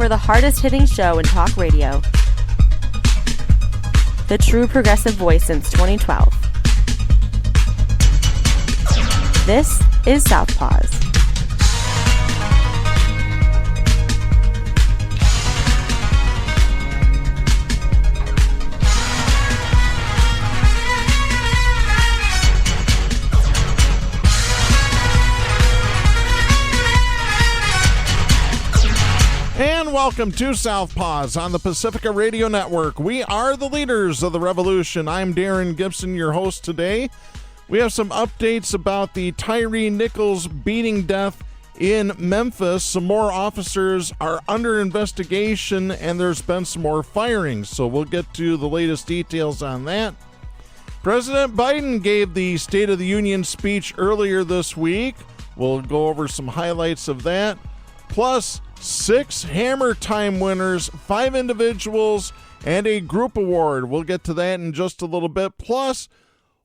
for the hardest-hitting show in talk radio. The true progressive voice since 2012. This is Southpaws. And welcome to Southpaws on the Pacifica Radio Network. We are the leaders of the revolution. I'm Darren Gibson, your host today. We have some updates about the Tyre Nichols beating death in Memphis. Some more officers are under investigation, and there's been some more firings. So we'll get to the latest details on that. President Biden gave the State of the Union speech earlier this week. We'll go over some highlights of that. Plus, 6 Hammer Time winners, 5 individuals, and a group award. We'll get to that in just a little bit. Plus,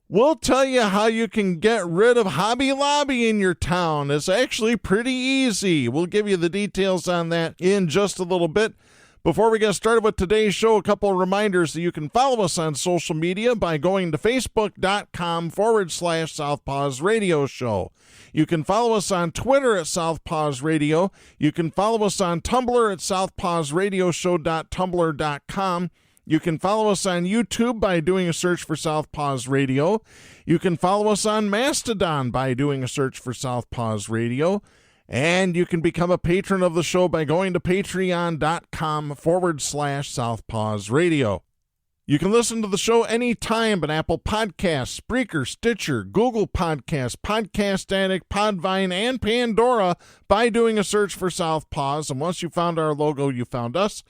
we'll tell you how you can get rid of Hobby Lobby in your town. It's actually pretty easy. We'll give you the details on that in just a little bit. Before we get started with today's show, a couple of reminders that you can follow us on social media by going to facebook.com/Southpaws Radio Show. You can follow us on Twitter at Southpaws Radio. You can follow us on Tumblr at southpawsradioshow.tumblr.com. You can follow us on YouTube by doing a search for Southpaws Radio. You can follow us on Mastodon by doing a search for Southpaws Radio. And you can become a patron of the show by going to patreon.com/Southpaws Radio. You can listen to the show anytime at Apple Podcasts, Spreaker, Stitcher, Google Podcasts, Podcast Addict, Podvine, and Pandora by doing a search for Southpaws. And once you found our logo, you found us.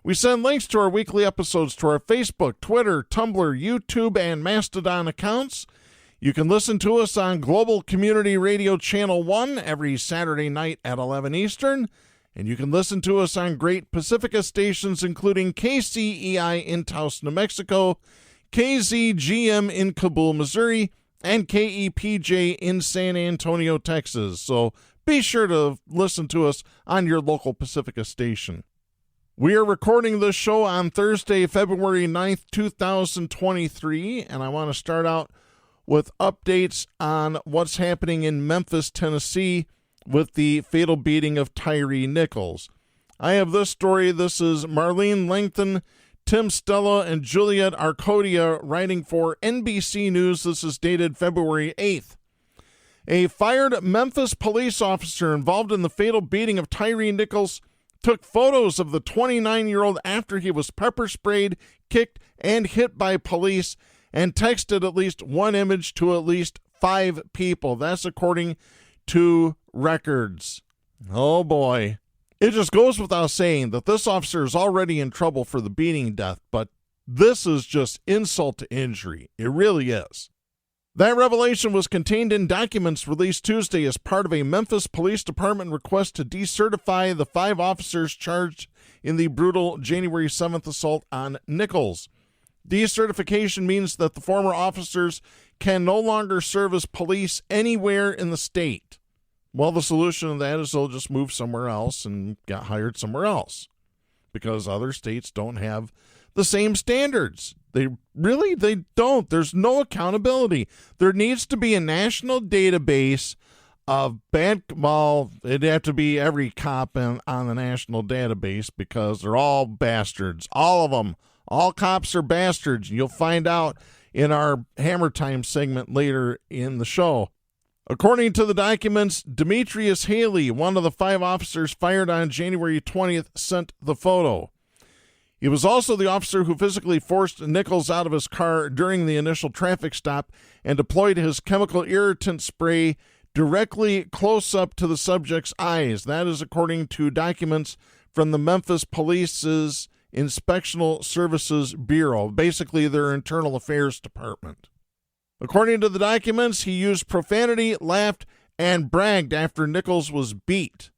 We send links to our weekly episodes to our Facebook, Twitter, Tumblr, YouTube, and Mastodon accounts. You can listen to us on Global Community Radio Channel 1 every Saturday night at 11 Eastern. And you can listen to us on great Pacifica stations, including KCEI in Taos, New Mexico, KZGM in Kabul, Missouri, and KEPJ in San Antonio, Texas. So be sure to listen to us on your local Pacifica station. We are recording this show on Thursday, February 9th, 2023, and I want to start out with updates on what's happening in Memphis, Tennessee, with the fatal beating of Tyre Nichols. I have this story. This is Marlene Langton, Tim Stella, and Juliet Arcodia writing for NBC News. This is dated February 8th. A fired Memphis police officer involved in the fatal beating of Tyre Nichols took photos of the 29-year-old after he was pepper sprayed, kicked, and hit by police, and texted at least one image to at least 5 people. That's according to records. Oh boy. It just goes without saying that this officer is already in trouble for the beating death, but this is just insult to injury. It really is. That revelation was contained in documents released Tuesday as part of a Memphis Police Department request to decertify the 5 officers charged in the brutal January 7th assault on Nichols. Decertification means that the former officers can no longer serve as police anywhere in the state. Well, the solution to that is they'll just move somewhere else and get hired somewhere else because other states don't have the same standards. They don't. There's no accountability. There needs to be a national database of it'd have to be every cop on the national database because they're all bastards. All of them. All cops are bastards. You'll find out in our Hammer Time segment later in the show. According to the documents, Demetrius Haley, one of the 5 officers fired on January 20th, sent the photo. He was also the officer who physically forced Nichols out of his car during the initial traffic stop and deployed his chemical irritant spray directly close up to the subject's eyes. That is according to documents from the Memphis Police's Inspectional Services Bureau, basically their internal affairs department. According to the documents, he used profanity, laughed, and bragged after Nichols was beat.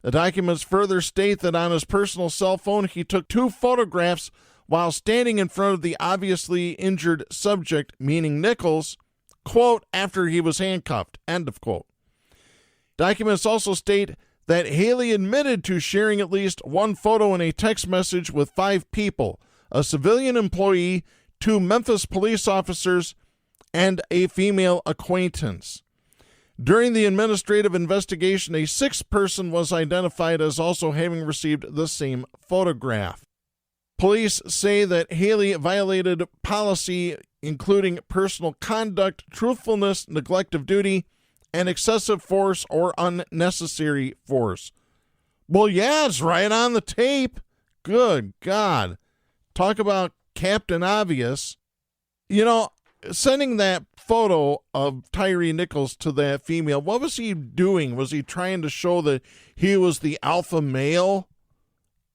The documents further state that on his personal cell phone, he took 2 photographs while standing in front of the obviously injured subject, meaning Nichols, quote, after he was handcuffed, end of quote. Documents also state that Haley admitted to sharing at least one photo in a text message with 5 people, a civilian employee, 2 Memphis police officers, and a female acquaintance. During the administrative investigation, a 6th person was identified as also having received the same photograph. Police say that Haley violated policy including personal conduct, truthfulness, neglect of duty, and excessive force or unnecessary force. Well, yeah, it's right on the tape. Good God. Talk about Captain Obvious. You know, sending that photo of Tyre Nichols to that female, what was he doing? Was he trying to show that he was the alpha male?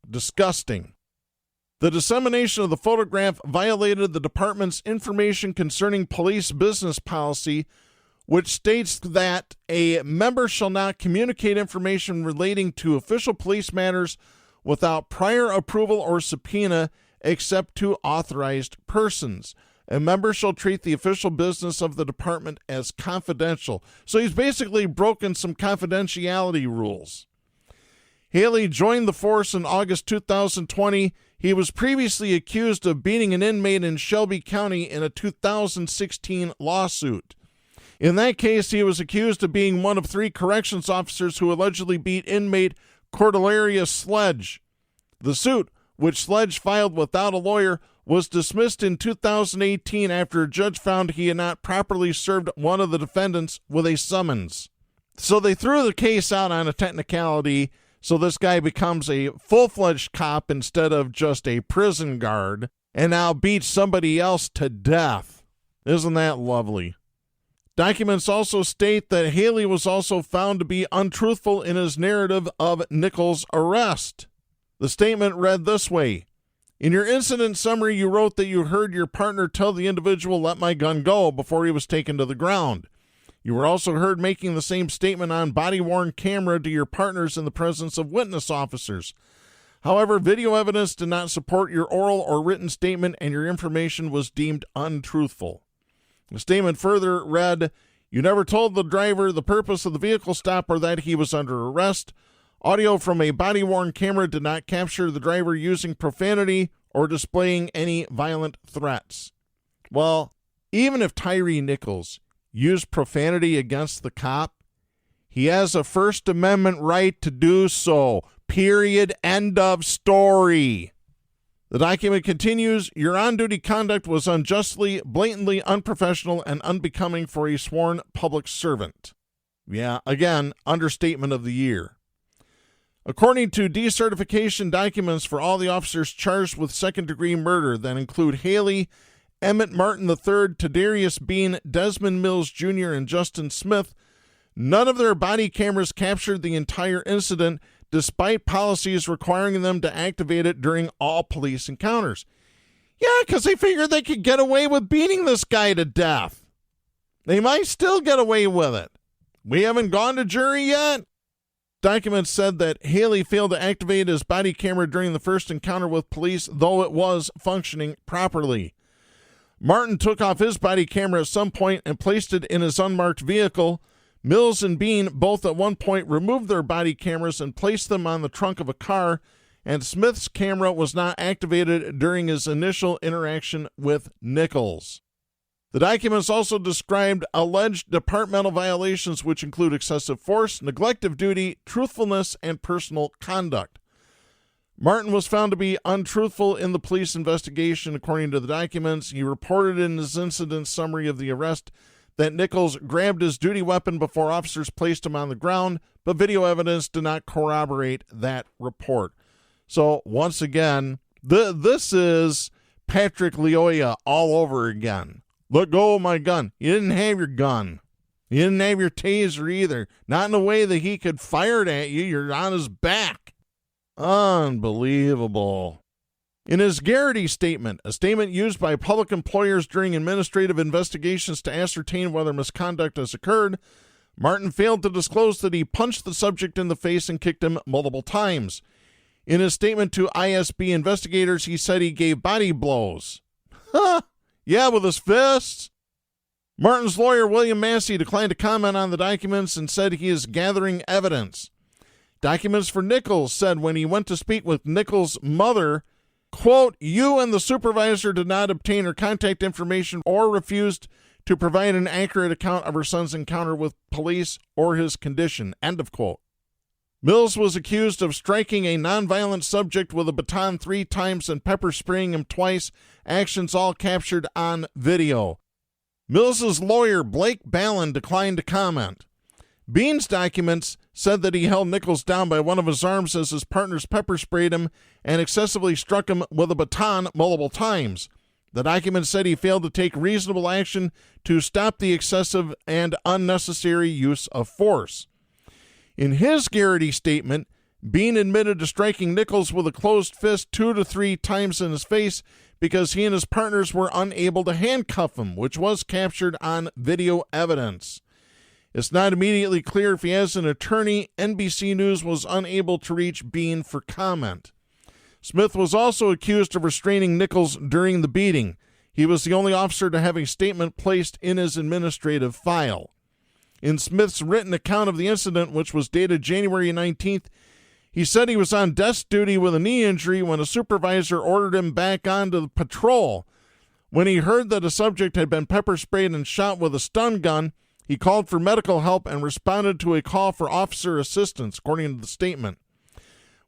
Disgusting. The dissemination of the photograph violated the department's information concerning police business policy, which states that a member shall not communicate information relating to official police matters without prior approval or subpoena except to authorized persons. A member shall treat the official business of the department as confidential. So he's basically broken some confidentiality rules. Haley joined the force in August 2020. He was previously accused of beating an inmate in Shelby County in a 2016 lawsuit. In that case, he was accused of being one of 3 corrections officers who allegedly beat inmate Cordelia Sledge. The suit, which Sledge filed without a lawyer, was dismissed in 2018 after a judge found he had not properly served one of the defendants with a summons. So they threw the case out on a technicality, so this guy becomes a full-fledged cop instead of just a prison guard, and now beats somebody else to death. Isn't that lovely? Documents also state that Haley was also found to be untruthful in his narrative of Nichols' arrest. The statement read this way: in your incident summary, you wrote that you heard your partner tell the individual, "Let my gun go," before he was taken to the ground. You were also heard making the same statement on body-worn camera to your partners in the presence of witness officers. However, video evidence did not support your oral or written statement, and your information was deemed untruthful. The statement further read, you never told the driver the purpose of the vehicle stop or that he was under arrest. Audio from a body-worn camera did not capture the driver using profanity or displaying any violent threats. Well, even if Tyre Nichols used profanity against the cop, he has a First Amendment right to do so. Period. End of story. The document continues, your on-duty conduct was unjustly, blatantly unprofessional, and unbecoming for a sworn public servant. Yeah, again, understatement of the year. According to decertification documents for all the officers charged with second-degree murder that include Haley, Emmett Martin III, Tadarius Bean, Desmond Mills Jr., and Justin Smith, none of their body cameras captured the entire incident, despite policies requiring them to activate it during all police encounters. Yeah, because they figured they could get away with beating this guy to death. They might still get away with it. We haven't gone to jury yet. Documents said that Haley failed to activate his body camera during the first encounter with police, though it was functioning properly. Martin took off his body camera at some point and placed it in his unmarked vehicle. Mills and Bean both at one point removed their body cameras and placed them on the trunk of a car, and Smith's camera was not activated during his initial interaction with Nichols. The documents also described alleged departmental violations, which include excessive force, neglect of duty, truthfulness, and personal conduct. Martin was found to be untruthful in the police investigation. According to the documents, he reported in his incident summary of the arrest that Nichols grabbed his duty weapon before officers placed him on the ground, but video evidence did not corroborate that report. So, once again, this is Patrick Leoya all over again. Let go of my gun. You didn't have your gun. You didn't have your taser either. Not in a way that he could fire it at you. You're on his back. Unbelievable. In his Garrity statement, a statement used by public employers during administrative investigations to ascertain whether misconduct has occurred, Martin failed to disclose that he punched the subject in the face and kicked him multiple times. In his statement to ISB investigators, he said he gave body blows. Yeah, with his fists. Martin's lawyer, William Massey, declined to comment on the documents and said he is gathering evidence. Documents for Nichols said when he went to speak with Nichols' mother, quote, "You and the supervisor did not obtain her contact information or refused to provide an accurate account of her son's encounter with police or his condition," end of quote. Mills was accused of striking a nonviolent subject with a baton 3 times and pepper spraying him twice, actions all captured on video. Mills's lawyer, Blake Ballin, declined to comment. Bean's documents said that he held Nichols down by one of his arms as his partners pepper sprayed him and excessively struck him with a baton multiple times. The document said he failed to take reasonable action to stop the excessive and unnecessary use of force. In his Garrity statement, Bean admitted to striking Nichols with a closed fist 2 to 3 times in his face because he and his partners were unable to handcuff him, which was captured on video evidence. It's not immediately clear if he has an attorney. NBC News was unable to reach Bean for comment. Smith was also accused of restraining Nichols during the beating. He was the only officer to have a statement placed in his administrative file. In Smith's written account of the incident, which was dated January 19th, he said he was on desk duty with a knee injury when a supervisor ordered him back onto the patrol. When he heard that a subject had been pepper sprayed and shot with a stun gun, he called for medical help and responded to a call for officer assistance, according to the statement.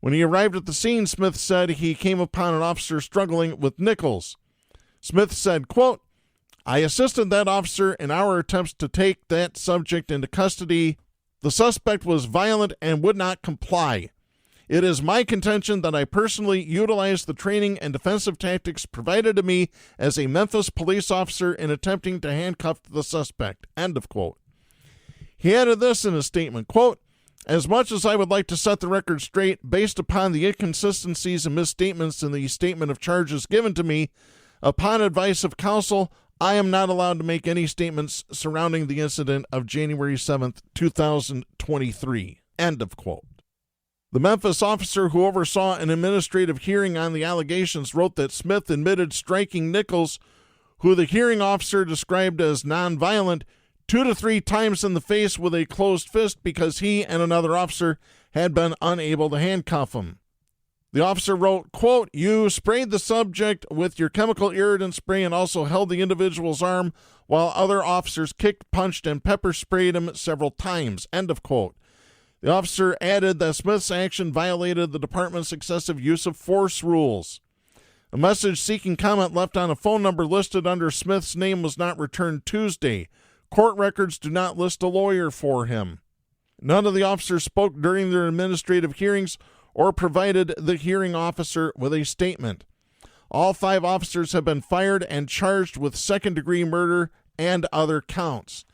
When he arrived at the scene, Smith said he came upon an officer struggling with Nichols. Smith said, quote, "I assisted that officer in our attempts to take that subject into custody. The suspect was violent and would not comply. It is my contention that I personally utilized the training and defensive tactics provided to me as a Memphis police officer in attempting to handcuff the suspect," end of quote. He added this in his statement, quote, "As much as I would like to set the record straight, based upon the inconsistencies and misstatements in the statement of charges given to me, upon advice of counsel, I am not allowed to make any statements surrounding the incident of January 7th, 2023, end of quote. The Memphis officer who oversaw an administrative hearing on the allegations wrote that Smith admitted striking Nichols, who the hearing officer described as nonviolent, 2 to 3 times in the face with a closed fist because he and another officer had been unable to handcuff him. The officer wrote, quote, "You sprayed the subject with your chemical irritant spray and also held the individual's arm while other officers kicked, punched, and pepper sprayed him several times," end of quote. The officer added that Smith's action violated the department's excessive use of force rules. A message seeking comment left on a phone number listed under Smith's name was not returned Tuesday. Court records do not list a lawyer for him. None of the officers spoke during their administrative hearings or provided the hearing officer with a statement. All 5 officers have been fired and charged with second-degree murder and other counts.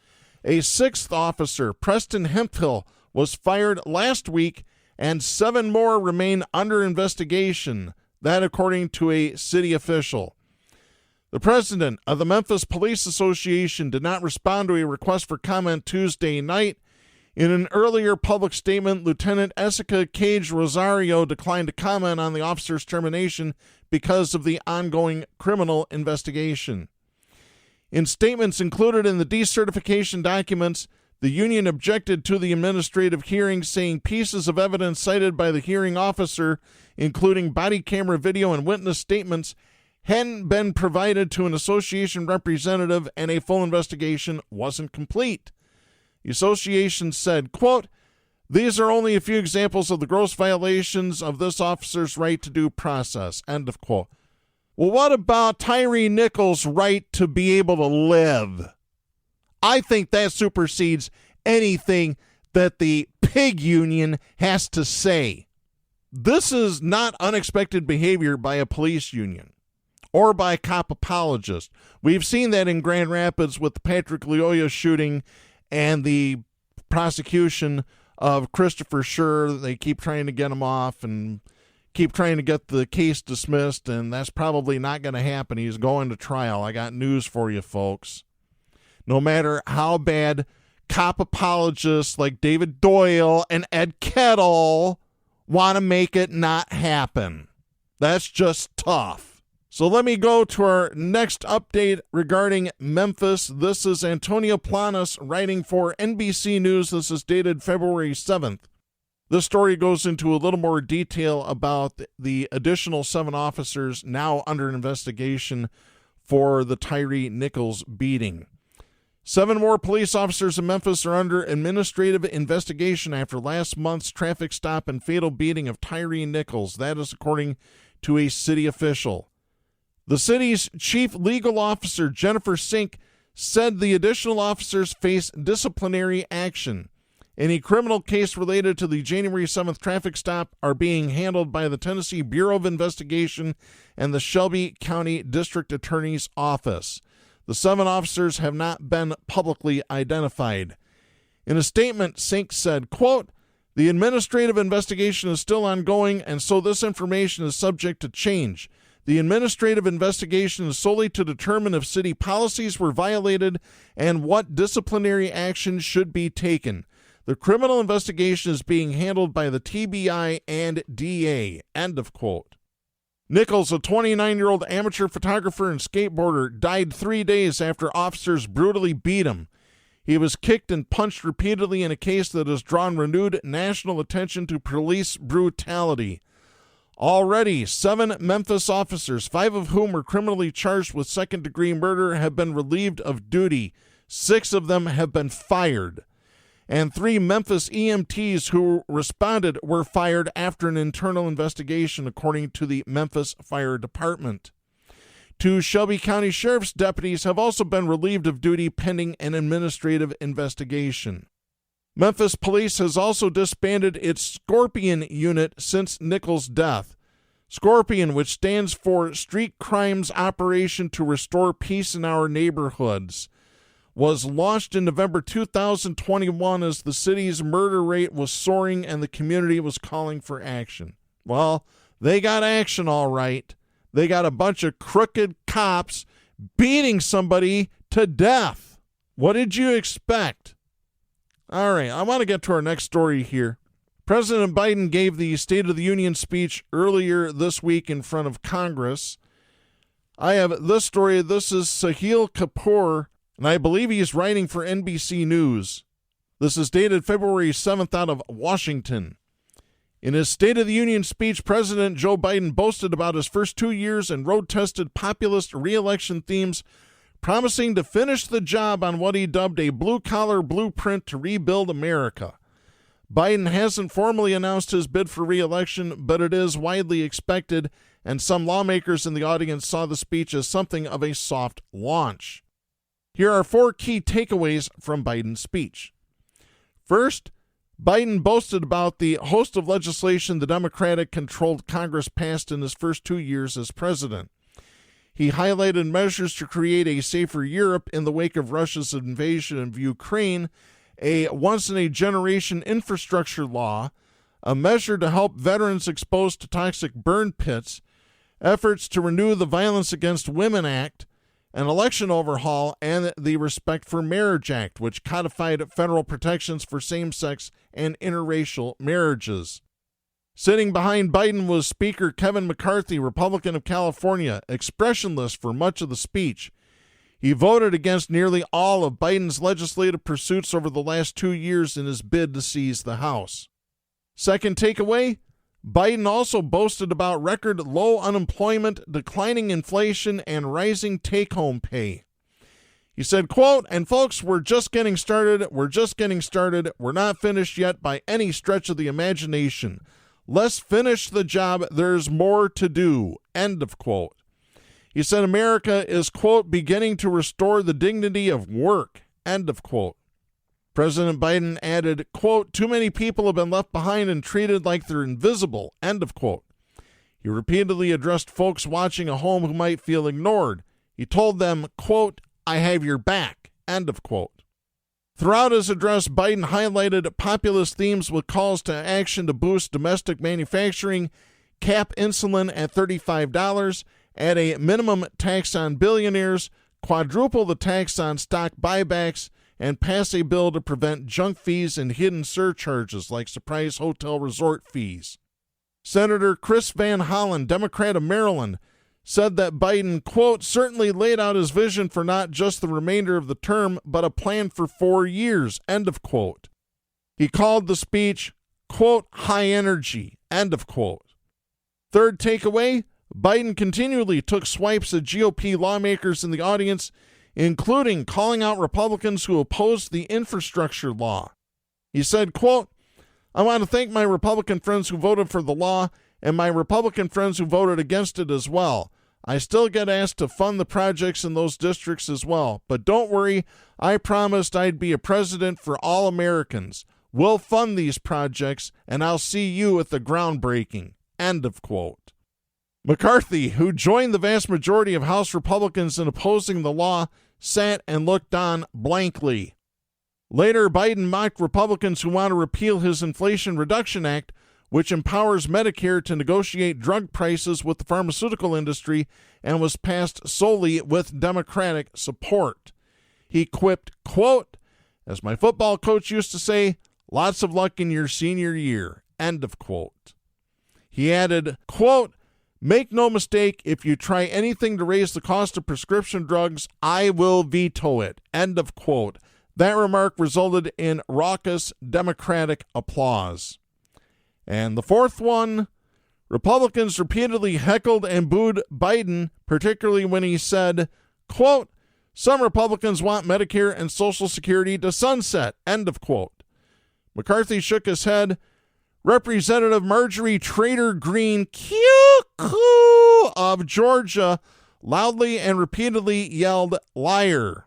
A 6th officer, Preston Hemphill, was fired last week, and 7 more remain under investigation, that according to a city official. The president of the Memphis Police Association did not respond to a request for comment Tuesday night. In an earlier public statement, Lieutenant Essica Cage Rosario declined to comment on the officer's termination because of the ongoing criminal investigation. In statements included in the decertification documents, the union objected to the administrative hearing, saying pieces of evidence cited by the hearing officer, including body camera video and witness statements, hadn't been provided to an association representative and a full investigation wasn't complete. The association said, quote, "These are only a few examples of the gross violations of this officer's right to due process," end of quote. Well, what about Tyre Nichols' right to be able to live? I think that supersedes anything that the pig union has to say. This is not unexpected behavior by a police union or by a cop apologist. We've seen that in Grand Rapids with the Patrick Leoya shooting and the prosecution of Christopher Scher. They keep trying to get him off and keep trying to get the case dismissed, and that's probably not going to happen. He's going to trial. I got news for you, folks. No matter how bad cop apologists like David Doyle and Ed Kettle want to make it not happen. That's just tough. So let me go to our next update regarding Memphis. This is Antonio Planas writing for NBC News. This is dated February 7th. This story goes into a little more detail about the additional 7 officers now under investigation for the Tyre Nichols beating. 7 more police officers in Memphis are under administrative investigation after last month's traffic stop and fatal beating of Tyre Nichols. That is according to a city official. The city's chief legal officer, Jennifer Sink, said the additional officers face disciplinary action. Any criminal case related to the January 7th traffic stop are being handled by the Tennessee Bureau of Investigation and the Shelby County District Attorney's Office. The 7 officers have not been publicly identified. In a statement, Sink said, quote, "The administrative investigation is still ongoing, and so this information is subject to change. The administrative investigation is solely to determine if city policies were violated and what disciplinary action should be taken. The criminal investigation is being handled by the TBI and DA." End of quote. Nichols, a 29-year-old amateur photographer and skateboarder, died 3 days after officers brutally beat him. He was kicked and punched repeatedly in a case that has drawn renewed national attention to police brutality. Already, 7 Memphis officers, 5 of whom were criminally charged with second-degree murder, have been relieved of duty. 6 of them have been fired. And 3 Memphis EMTs who responded were fired after an internal investigation, according to the Memphis Fire Department. 2 Shelby County Sheriff's deputies have also been relieved of duty pending an administrative investigation. Memphis Police has also disbanded its Scorpion unit since Nichols' death. Scorpion, which stands for Street Crimes Operation to Restore Peace in Our Neighborhoods, was launched in November 2021 as the city's murder rate was soaring and the community was calling for action. Well, they got action all right. They got a bunch of crooked cops beating somebody to death. What did you expect? All right, I want to get to our next story here. President Biden gave the State of the Union speech earlier this week in front of Congress. I have this story. This is Sahil Kapoor, and I believe he's writing for NBC News. This is dated February 7th out of Washington. In his State of the Union speech, President Joe Biden boasted about his first 2 years and road-tested populist re-election themes, promising to finish the job on what he dubbed a blue-collar blueprint to rebuild America. Biden hasn't formally announced his bid for re-election, but it is widely expected, and some lawmakers in the audience saw the speech as something of a soft launch. Here are 4 key takeaways from Biden's speech. First, Biden boasted about the host of legislation the Democratic-controlled Congress passed in his first 2 years as president. He highlighted measures to create a safer Europe in the wake of Russia's invasion of Ukraine, a once-in-a-generation infrastructure law, a measure to help veterans exposed to toxic burn pits, efforts to renew the Violence Against Women Act, an election overhaul, and the Respect for Marriage Act, which codified federal protections for same-sex and interracial marriages. Sitting behind Biden was Speaker Kevin McCarthy, Republican of California, expressionless for much of the speech. He voted against nearly all of Biden's legislative pursuits over the last 2 years in his bid to seize the House. Second takeaway, Biden also boasted about record low unemployment, declining inflation, and rising take-home pay. He said, quote, "And folks, we're just getting started. We're not finished yet by any stretch of the imagination. Let's finish the job. There's more to do." End of quote. He said America is, quote, "beginning to restore the dignity of work." End of quote. President Biden added, quote, "Too many people have been left behind and treated like they're invisible." End of quote. He repeatedly addressed folks watching at home who might feel ignored. He told them, quote, "I have your back." End of quote. Throughout his address, Biden highlighted populist themes with calls to action to boost domestic manufacturing, cap insulin at $35, add a minimum tax on billionaires, quadruple the tax on stock buybacks, and pass a bill to prevent junk fees and hidden surcharges like surprise hotel resort fees. Senator Chris Van Hollen, Democrat of Maryland, said that Biden, quote, "certainly laid out his vision for not just the remainder of the term, but a plan for 4 years." End of quote. He called the speech, quote, high energy, end of quote. Third takeaway, Biden continually took swipes at GOP lawmakers in the audience, including calling out Republicans who opposed the infrastructure law. He said, quote, I want to thank my Republican friends who voted for the law and my Republican friends who voted against it as well. I still get asked to fund the projects in those districts as well. But don't worry, I promised I'd be a president for all Americans. We'll fund these projects, and I'll see you at the groundbreaking. End of quote. McCarthy, who joined the vast majority of House Republicans in opposing the law, sat and looked on blankly. Later, Biden mocked Republicans who want to repeal his Inflation Reduction Act, which empowers Medicare to negotiate drug prices with the pharmaceutical industry and was passed solely with Democratic support. He quipped, quote, as my football coach used to say, lots of luck in your senior year, end of quote. He added, quote, make no mistake, if you try anything to raise the cost of prescription drugs, I will veto it, end of quote. That remark resulted in raucous Democratic applause. And the fourth one, Republicans repeatedly heckled and booed Biden, particularly when he said, quote, some Republicans want Medicare and Social Security to sunset, end of quote. McCarthy shook his head. Representative Marjorie Trader Greene, of Georgia, loudly and repeatedly yelled, liar.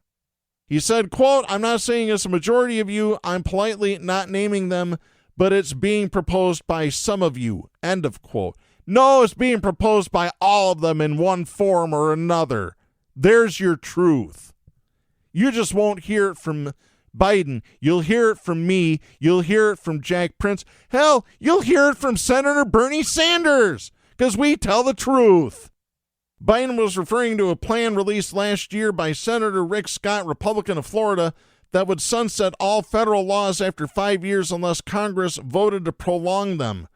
He said, quote, I'm not saying it's a majority of you. I'm politely not naming them, but it's being proposed by some of you, end of quote. No, it's being proposed by all of them in one form or another. There's your truth. You just won't hear it from Biden. You'll hear it from me. You'll hear it from Jack Prince. Hell, you'll hear it from Senator Bernie Sanders, because we tell the truth. Biden was referring to a plan released last year by Senator Rick Scott, Republican of Florida, that would sunset all federal laws after 5 years unless Congress voted to prolong them.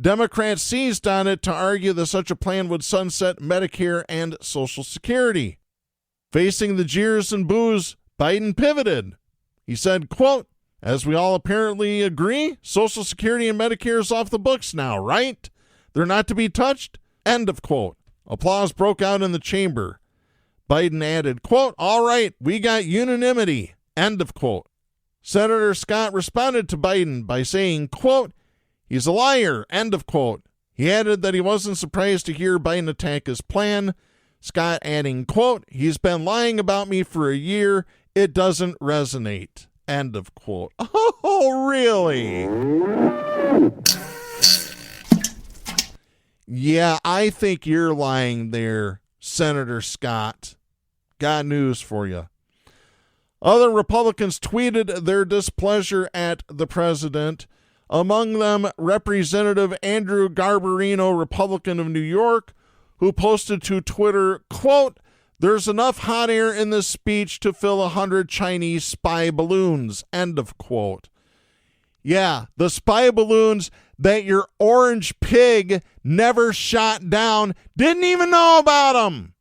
Democrats seized on it to argue that such a plan would sunset Medicare and Social Security. Facing the jeers and boos, Biden pivoted. He said, quote, as we all apparently agree, Social Security and Medicare is off the books now, right? They're not to be touched? End of quote. Applause broke out in the chamber. Biden added, quote, all right, we got unanimity. End of quote. Senator Scott responded to Biden by saying, quote, he's a liar, end of quote. He added that he wasn't surprised to hear Biden attack his plan. Scott adding, quote, he's been lying about me for a year. It doesn't resonate, end of quote. Oh, really? Yeah, I think you're lying there, Senator Scott. Got news for you. Other Republicans tweeted their displeasure at the president. Among them, Representative Andrew Garbarino, Republican of New York, who posted to Twitter, quote, there's enough hot air in this speech to fill 100 Chinese spy balloons, end of quote. Yeah, the spy balloons that your orange pig never shot down, didn't even know about them.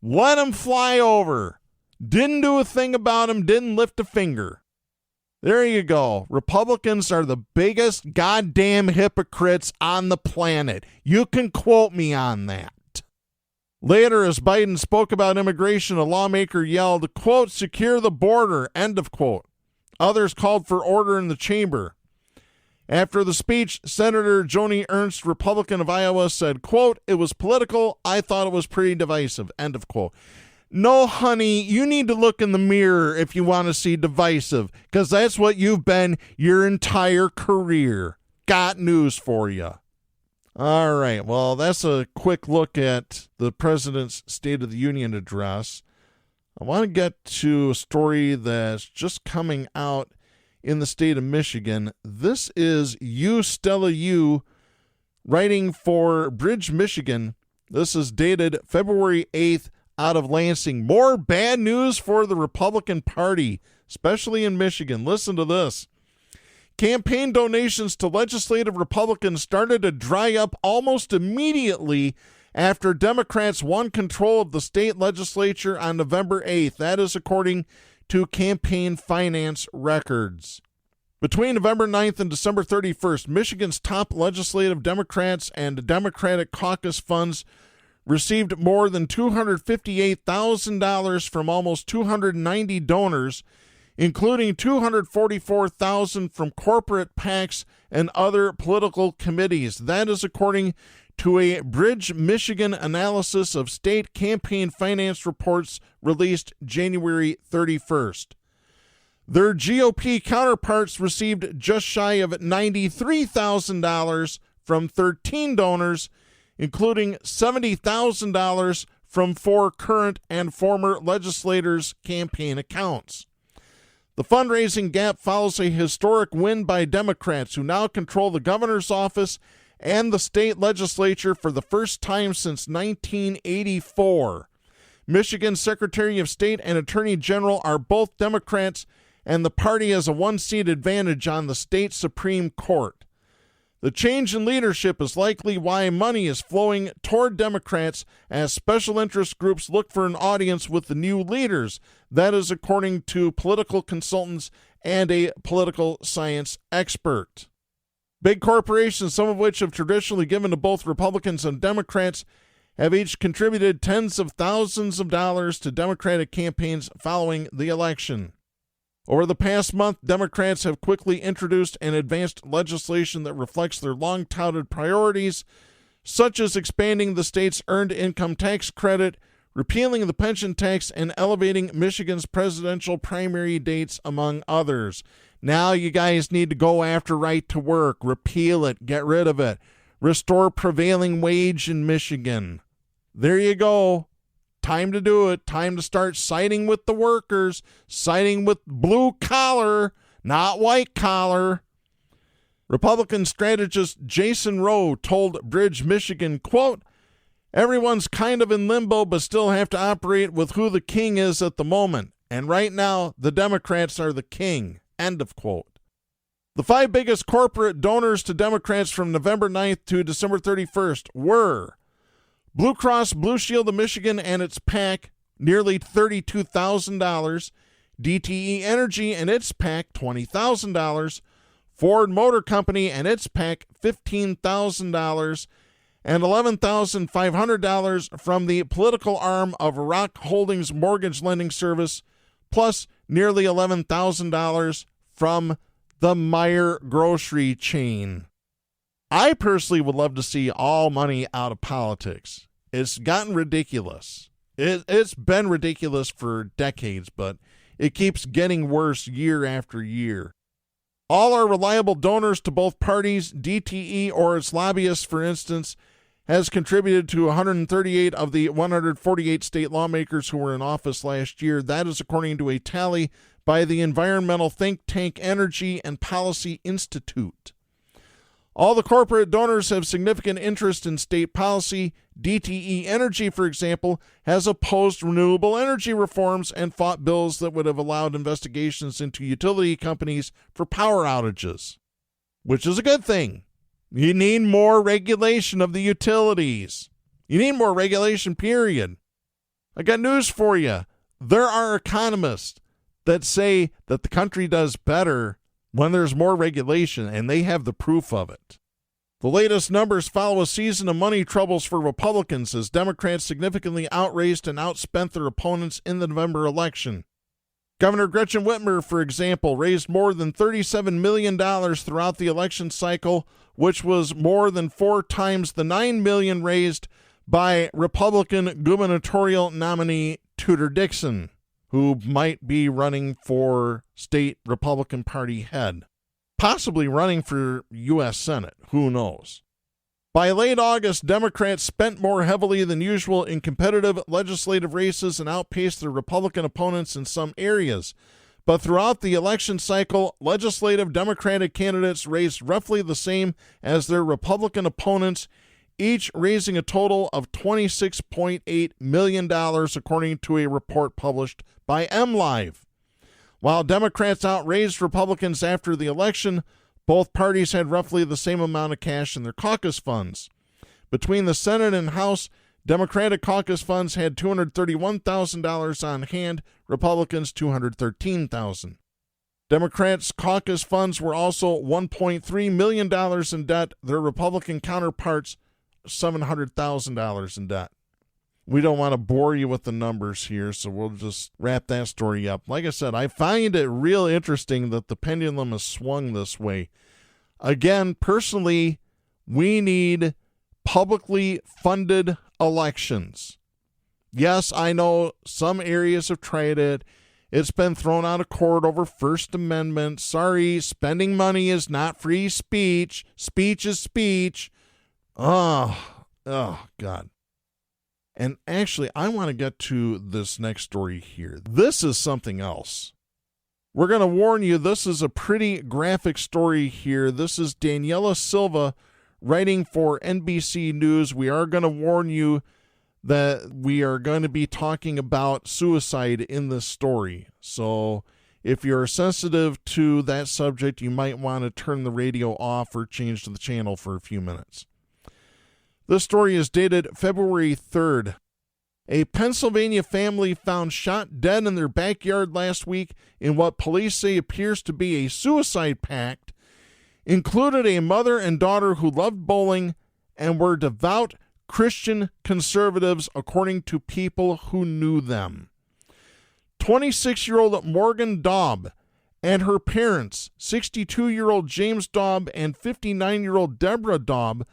Let them fly over. Didn't do a thing about them, didn't lift a finger. There you go. Republicans are the biggest goddamn hypocrites on the planet. You can quote me on that. Later, as Biden spoke about immigration, a lawmaker yelled, quote, secure the border, end of quote. Others called for order in the chamber. After the speech, Senator Joni Ernst, Republican of Iowa, said, quote, it was political. I thought it was pretty divisive, end of quote. No, honey, you need to look in the mirror if you want to see divisive, because that's what you've been your entire career. Got news for you. All right, well, that's a quick look at the president's State of the Union address. I want to get to a story that's just coming out in the state of Michigan. This is you, Stella U, writing for Bridge, Michigan. This is dated February 8th out of Lansing. More bad news for the Republican Party, especially in Michigan. Listen to this. Campaign donations to legislative Republicans started to dry up almost immediately after Democrats won control of the state legislature on November 8th. That is according to campaign finance records. Between November 9th and December 31st, Michigan's top legislative Democrats and Democratic caucus funds received more than $258,000 from almost 290 donors, including $244,000 from corporate PACs and other political committees. That is according to a Bridge, Michigan analysis of state campaign finance reports released January 31st. Their GOP counterparts received just shy of $93,000 from 13 donors, including $70,000 from 4 current and former legislators' campaign accounts. The fundraising gap follows a historic win by Democrats, who now control the governor's office and the state legislature for the first time since 1984. Michigan's Secretary of State and Attorney General are both Democrats, and the party has a one-seat advantage on the state Supreme Court. The change in leadership is likely why money is flowing toward Democrats as special interest groups look for an audience with the new leaders. That is according to political consultants and a political science expert. Big corporations, some of which have traditionally given to both Republicans and Democrats, have each contributed tens of thousands of dollars to Democratic campaigns following the election. Over the past month, Democrats have quickly introduced and advanced legislation that reflects their long-touted priorities, such as expanding the state's earned income tax credit, repealing the pension tax, and elevating Michigan's presidential primary dates, among others. Now you guys need to go after right to work, repeal it, get rid of it, restore prevailing wage in Michigan. There you go. Time to do it. Time to start siding with the workers, siding with blue collar, not white collar. Republican strategist Jason Rowe told Bridge, Michigan, quote, "Everyone's kind of in limbo but still have to operate with who the king is at the moment. And right now, the Democrats are the king." End of quote. The 5 biggest corporate donors to Democrats from November 9th to December 31st were Blue Cross Blue Shield of Michigan and its PAC, nearly $32,000. DTE Energy and its PAC, $20,000. Ford Motor Company and its PAC, $15,000. And $11,500 from the political arm of Rock Holdings Mortgage Lending Service, plus nearly $11,000 from the Meyer grocery chain. I personally would love to see all money out of politics. It's gotten ridiculous. It's been ridiculous for decades, but it keeps getting worse year after year. All are reliable donors to both parties. DTE or its lobbyists, for instance, has contributed to 138 of the 148 state lawmakers who were in office last year. That is according to a tally by the environmental think tank Energy and Policy Institute. All the corporate donors have significant interest in state policy. DTE Energy, for example, has opposed renewable energy reforms and fought bills that would have allowed investigations into utility companies for power outages, which is a good thing. You need more regulation of the utilities. You need more regulation, period. I got news for you. There are economists that say that the country does better when there's more regulation, and they have the proof of it. The latest numbers follow a season of money troubles for Republicans as Democrats significantly outraised and outspent their opponents in the November election. Governor Gretchen Whitmer, for example, raised more than $37 million throughout the election cycle, which was more than 4 times the $9 million raised by Republican gubernatorial nominee Tudor Dixon, who might be running for state Republican Party head, possibly running for U.S. Senate. Who knows? By late August, Democrats spent more heavily than usual in competitive legislative races and outpaced their Republican opponents in some areas. But throughout the election cycle, legislative Democratic candidates raised roughly the same as their Republican opponents, each raising a total of $26.8 million, according to a report published by MLive. While Democrats outraised Republicans after the election, both parties had roughly the same amount of cash in their caucus funds. Between the Senate and House, Democratic caucus funds had $231,000 on hand, Republicans $213,000. Democrats' caucus funds were also $1.3 million in debt. Their Republican counterparts, $700,000 in debt. We don't want to bore you with the numbers here, so we'll just wrap that story up. Like I said, I find it real interesting that the pendulum has swung this way. Again, personally, we need publicly funded elections. Yes, I know some areas have tried it. It's been thrown out of court over First Amendment. Sorry, spending money is not free speech. Speech is speech. Oh, God. And actually, I want to get to this next story here. This is something else. We're going to warn you, this is a pretty graphic story here. This is Daniela Silva writing for NBC News. We are going to warn you that we are going to be talking about suicide in this story. So if you're sensitive to that subject, you might want to turn the radio off or change to the channel for a few minutes. This story is dated February 3rd. A Pennsylvania family found shot dead in their backyard last week in what police say appears to be a suicide pact included a mother and daughter who loved bowling and were devout Christian conservatives, according to people who knew them. 26-year-old Morgan Daub and her parents, 62-year-old James Daub and 59-year-old Deborah Daub,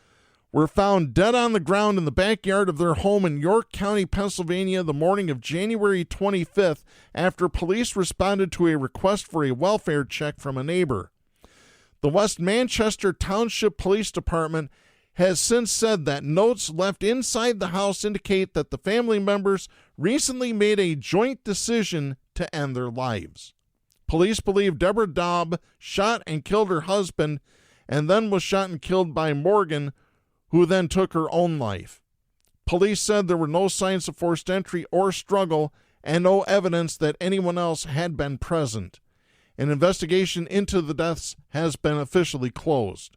were found dead on the ground in the backyard of their home in York County, Pennsylvania, the morning of January 25th after police responded to a request for a welfare check from a neighbor. The West Manchester Township Police Department has since said that notes left inside the house indicate that the family members recently made a joint decision to end their lives. Police believe Deborah Daub shot and killed her husband and then was shot and killed by Morgan, who then took her own life. Police said there were no signs of forced entry or struggle and no evidence that anyone else had been present. An investigation into the deaths has been officially closed.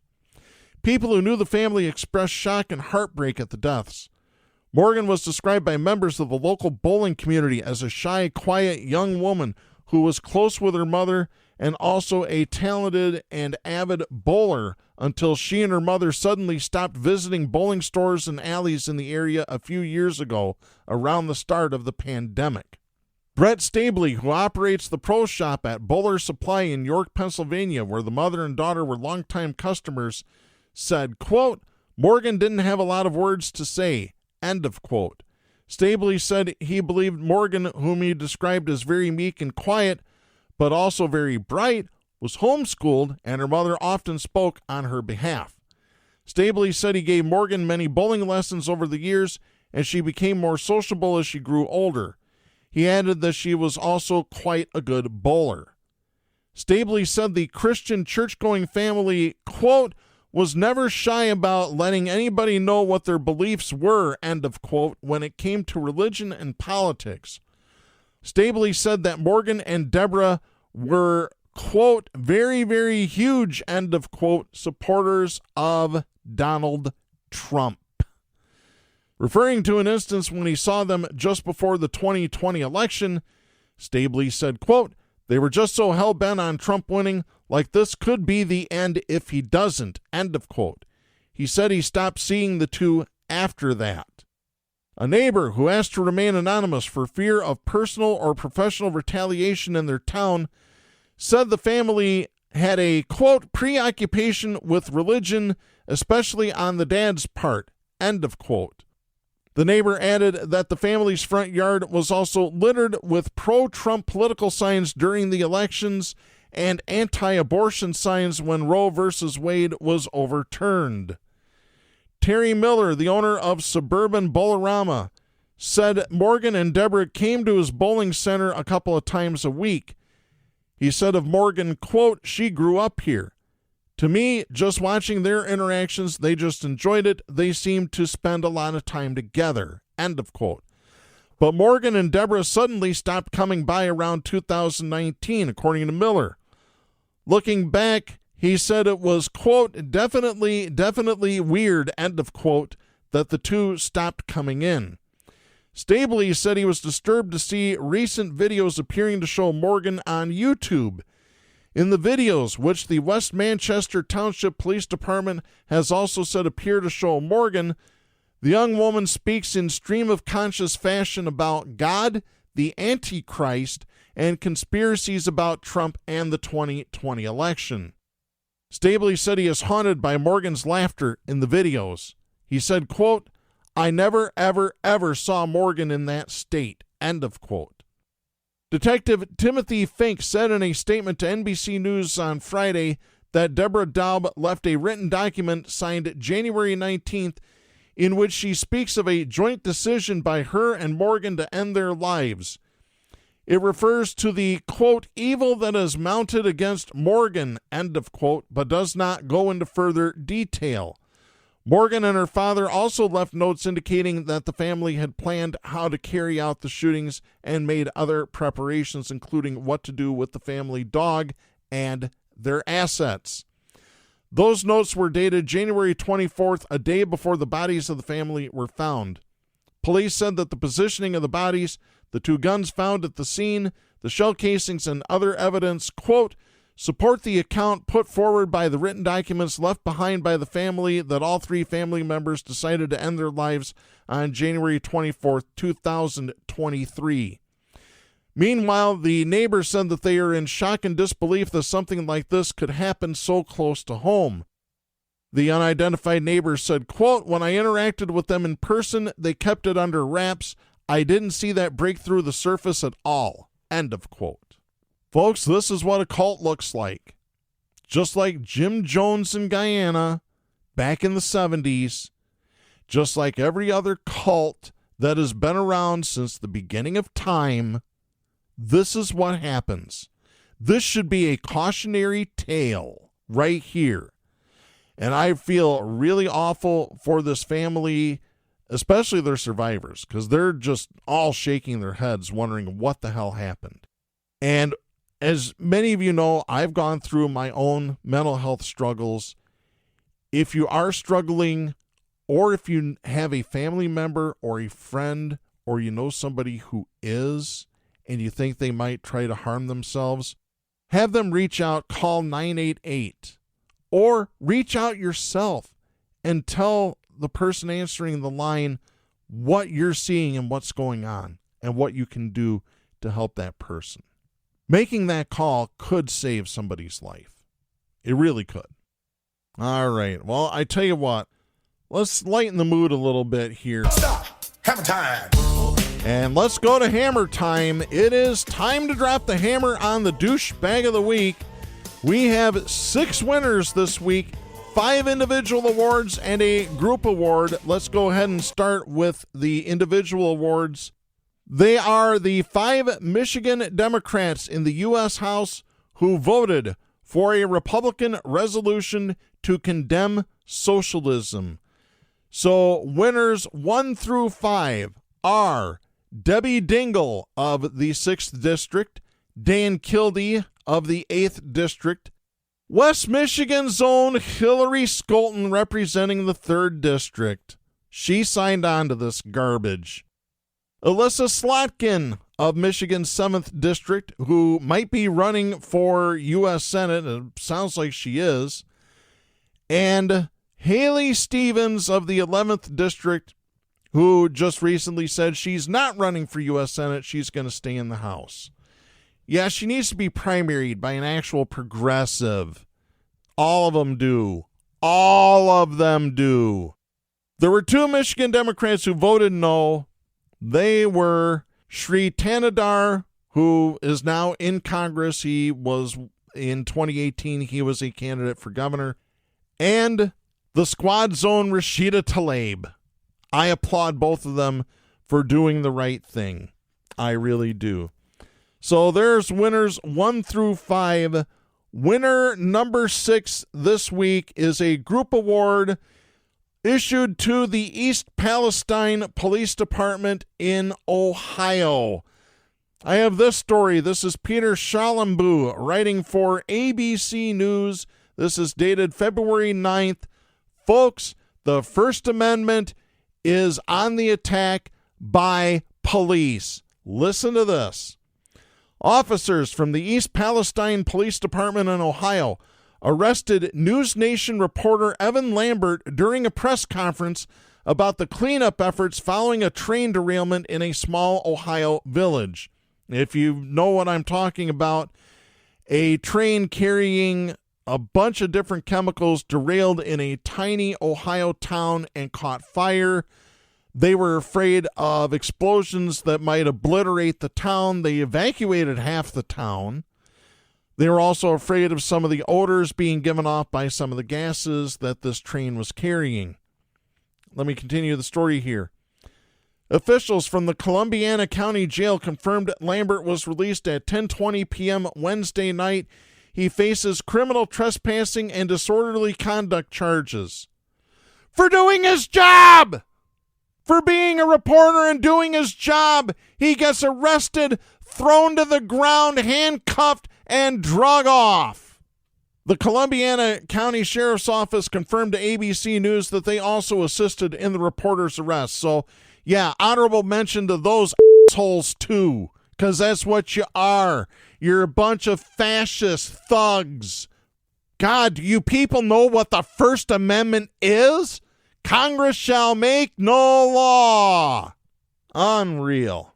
People who knew the family expressed shock and heartbreak at the deaths. Morgan was described by members of the local bowling community as a shy, quiet young woman who was close with her mother and also a talented and avid bowler until she and her mother suddenly stopped visiting bowling stores and alleys in the area a few years ago around the start of the pandemic. Brett Stabley, who operates the pro shop at Bowler Supply in York, Pennsylvania, where the mother and daughter were longtime customers, said, quote, Morgan didn't have a lot of words to say, end of quote. Stabley said he believed Morgan, whom he described as very meek and quiet, but also very bright, was homeschooled, and her mother often spoke on her behalf. Stabley said he gave Morgan many bowling lessons over the years, and she became more sociable as she grew older. He added that she was also quite a good bowler. Stabley said the Christian church-going family, quote, was never shy about letting anybody know what their beliefs were, end of quote, when it came to religion and politics. Stabley said that Morgan and Deborah were, quote, very, very huge, end of quote, supporters of Donald Trump. Referring to an instance when he saw them just before the 2020 election, Stabley said, quote, they were just so hell-bent on Trump winning, like this could be the end if he doesn't, end of quote. He said he stopped seeing the two after that. A neighbor who asked to remain anonymous for fear of personal or professional retaliation in their town said the family had a, quote, preoccupation with religion, especially on the dad's part, end of quote. The neighbor added that the family's front yard was also littered with pro-Trump political signs during the elections and anti-abortion signs when Roe v. Wade was overturned. Terry Miller, the owner of Suburban Bowlerama, said Morgan and Deborah came to his bowling center a couple of times a week. He said of Morgan, quote, she grew up here. To me, just watching their interactions, they just enjoyed it. They seemed to spend a lot of time together, end of quote. But Morgan and Deborah suddenly stopped coming by around 2019, according to Miller. Looking back, he said it was, quote, definitely weird, end of quote, that the two stopped coming in. Stabley said he was disturbed to see recent videos appearing to show Morgan on YouTube. In the videos, which the West Manchester Township Police Department has also said appear to show Morgan, the young woman speaks in stream-of-conscious fashion about God, the Antichrist, and conspiracies about Trump and the 2020 election. Stabley said he is haunted by Morgan's laughter in the videos. He said, quote, "I never, ever, ever saw Morgan in that state," end of quote. Detective Timothy Fink said in a statement to NBC News on Friday that Deborah Daub left a written document signed January 19th in which she speaks of a joint decision by her and Morgan to end their lives. It refers to the, quote, "evil that is mounted against Morgan," end of quote, but does not go into further detail. Morgan and her father also left notes indicating that the family had planned how to carry out the shootings and made other preparations, including what to do with the family dog and their assets. Those notes were dated January 24th, a day before the bodies of the family were found. Police said that the positioning of the bodies, the two guns found at the scene, the shell casings, and other evidence, quote, support the account put forward by the written documents left behind by the family that all three family members decided to end their lives on January 24th, 2023. Meanwhile, the neighbors said that they are in shock and disbelief that something like this could happen so close to home. The unidentified neighbor said, quote, "When I interacted with them in person, they kept it under wraps. I didn't see that break through the surface at all," end of quote. Folks, this is what a cult looks like. Just like Jim Jones in Guyana back in the 70s, just like every other cult that has been around since the beginning of time, this is what happens. This should be a cautionary tale right here. And I feel really awful for this family, especially their survivors, because they're just all shaking their heads wondering what the hell happened. And as many of you know, I've gone through my own mental health struggles. If you are struggling, or if you have a family member or a friend, or you know somebody who is, and you think they might try to harm themselves, have them reach out, call 988, or reach out yourself and tell the person answering the line what you're seeing and what's going on and what you can do to help that person. Making that call could save somebody's life. It really could. All right. Well, I tell you what, let's lighten the mood a little bit here. Stop. Hammer time. And let's go to hammer time. It is time to drop the hammer on the douchebag of the week. We have 6 winners this week, 5 individual awards and a group award. Let's go ahead and start with the individual awards. They are the 5 Michigan Democrats in the U.S. House who voted for a Republican resolution to condemn socialism. So winners 1 through 5 are Debbie Dingell of the 6th District, Dan Kildee of the 8th District, West Michigan's own Hillary Skolton representing the 3rd District. She signed on to this garbage. Alyssa Slotkin of Michigan's 7th District, who might be running for U.S. Senate, it sounds like she is, and Haley Stevens of the 11th District, who just recently said she's not running for U.S. Senate, she's going to stay in the House. Yeah, she needs to be primaried by an actual progressive. All of them do. All of them do. There were 2 Michigan Democrats who voted no. They were Sri Tanadar, who is now in Congress. He was, in 2018, he was a candidate for governor. And the Squad Zone Rashida Tlaib. I applaud both of them for doing the right thing. I really do. So there's winners 1 through 5. Winner number 6 this week is a group award issued to the East Palestine Police Department in Ohio. I have this story. This is Peter Schallenbu writing for ABC News. This is dated February 9th. Folks, the First Amendment is on the attack by police. Listen to this. Officers from the East Palestine Police Department in Ohio arrested News Nation reporter Evan Lambert during a press conference about the cleanup efforts following a train derailment in a small Ohio village. If you know what I'm talking about, a train carrying a bunch of different chemicals derailed in a tiny Ohio town and caught fire. They were afraid of explosions that might obliterate the town. They evacuated half the town. They were also afraid of some of the odors being given off by some of the gases that this train was carrying. Let me continue the story here. Officials from the Columbiana County Jail confirmed Lambert was released at 10:20 p.m. Wednesday night. He faces criminal trespassing and disorderly conduct charges. For doing his job! For being a reporter and doing his job, he gets arrested, thrown to the ground, handcuffed, and drug off. The Columbiana County Sheriff's Office confirmed to ABC News that they also assisted in the reporter's arrest. So, yeah, honorable mention to those assholes too, because that's what you are. You're a bunch of fascist thugs. God, do you people know what the First Amendment is? Congress shall make no law. Unreal.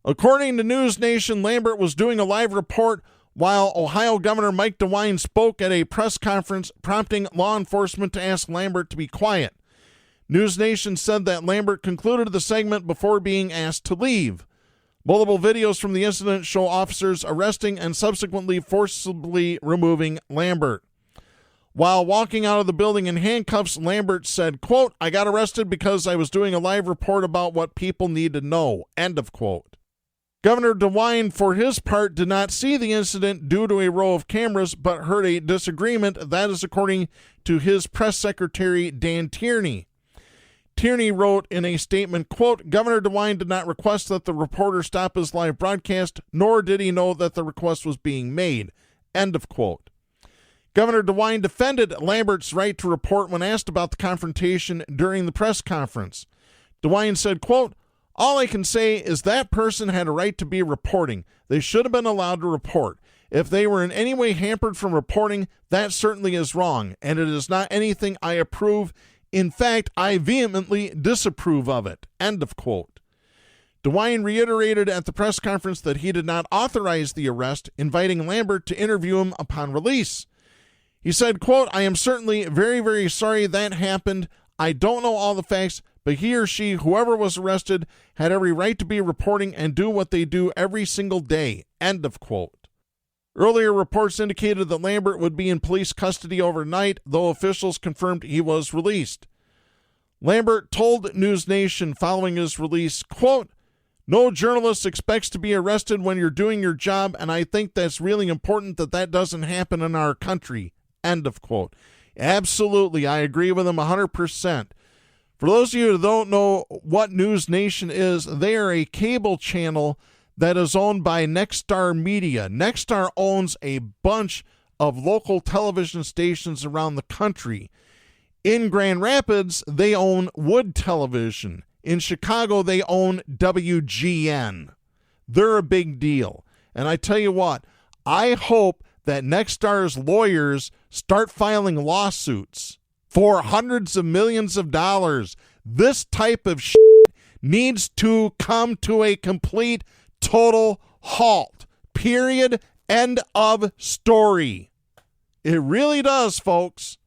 According to News Nation, Lambert was doing a live report while Ohio Governor Mike DeWine spoke at a press conference, prompting law enforcement to ask Lambert to be quiet. News Nation said that Lambert concluded the segment before being asked to leave. Multiple videos from the incident show officers arresting and subsequently forcibly removing Lambert. While walking out of the building in handcuffs, Lambert said, quote, "I got arrested because I was doing a live report about what people need to know," end of quote. Governor DeWine, for his part, did not see the incident due to a row of cameras, but heard a disagreement. That is according to his press secretary, Dan Tierney. Tierney wrote in a statement, quote, "Governor DeWine did not request that the reporter stop his live broadcast, nor did he know that the request was being made," end of quote. Governor DeWine defended Lambert's right to report when asked about the confrontation during the press conference. DeWine said, quote, "All I can say is that person had a right to be reporting. They should have been allowed to report. If they were in any way hampered from reporting, that certainly is wrong, and it is not anything I approve. In fact, I vehemently disapprove of it," end of quote. DeWine reiterated at the press conference that he did not authorize the arrest, inviting Lambert to interview him upon release. He said, quote, "I am certainly very, very sorry that happened. I don't know all the facts, but he or she, whoever was arrested, had every right to be reporting and do what they do every single day," end of quote. Earlier reports indicated that Lambert would be in police custody overnight, though officials confirmed he was released. Lambert told News Nation following his release, quote, "No journalist expects to be arrested when you're doing your job, and I think that's really important that that doesn't happen in our country," end of quote. Absolutely, I agree with him 100%. For those of you who don't know what News Nation is, they are a cable channel that is owned by Nexstar Media. Nexstar owns a bunch of local television stations around the country. In Grand Rapids, they own Wood Television. In Chicago, they own WGN. They're a big deal. And I tell you what, I hope that Nexstar's lawyers start filing lawsuits for hundreds of millions of dollars. This type of shit needs to come to a complete, total halt. Period. End of story. It really does, folks.